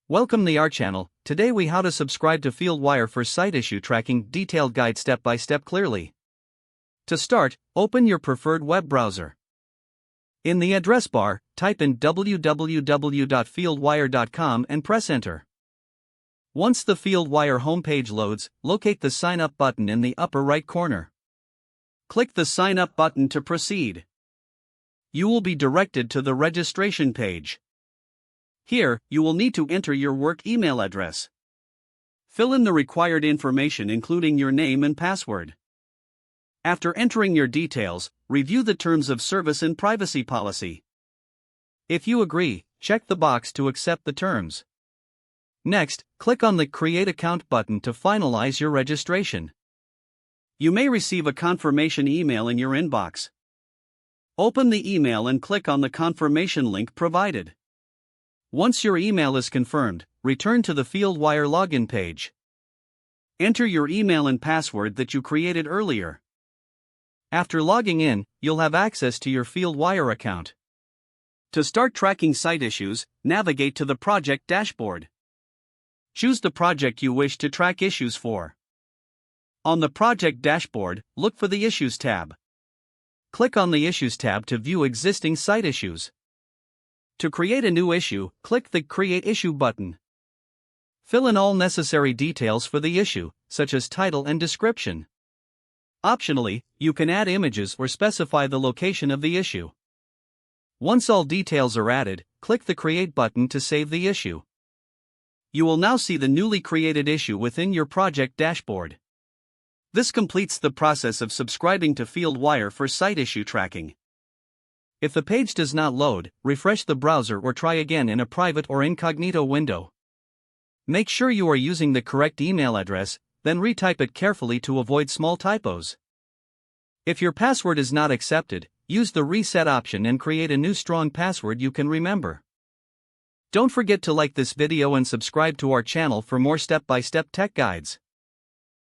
Welcome to our channel. Today we how to subscribe to Fieldwire for site issue tracking, detailed guide step by step clearly. To start, open your preferred web browser. In the address bar, type in www.fieldwire.com and press enter. Once the Fieldwire homepage loads, locate the sign up button in the upper right corner. Click the sign up button to proceed. You will be directed to the registration page. Here, you will need to enter your work email address. Fill in the required information including your name and password. After entering your details, review the terms of service and privacy policy. If you agree, check the box to accept the terms. Next, click on the Create Account button to finalize your registration. You may receive a confirmation email in your inbox. Open the email and click on the confirmation link provided. Once your email is confirmed, return to the Fieldwire login page. Enter your email and password that you created earlier. After logging in, you'll have access to your Fieldwire account. To start tracking site issues, navigate to the project dashboard. Choose the project you wish to track issues for. On the project dashboard, look for the Issues tab. Click on the Issues tab to view existing site issues. To create a new issue, click the Create Issue button. Fill in all necessary details for the issue, such as title and description. Optionally, you can add images or specify the location of the issue. Once all details are added, click the Create button to save the issue. You will now see the newly created issue within your project dashboard. This completes the process of subscribing to Fieldwire for site issue tracking. If the page does not load, refresh the browser or try again in a private or incognito window. Make sure you are using the correct email address, then retype it carefully to avoid small typos. If your password is not accepted, use the reset option and create a new strong password you can remember. Don't forget to like this video and subscribe to our channel for more step-by-step tech guides.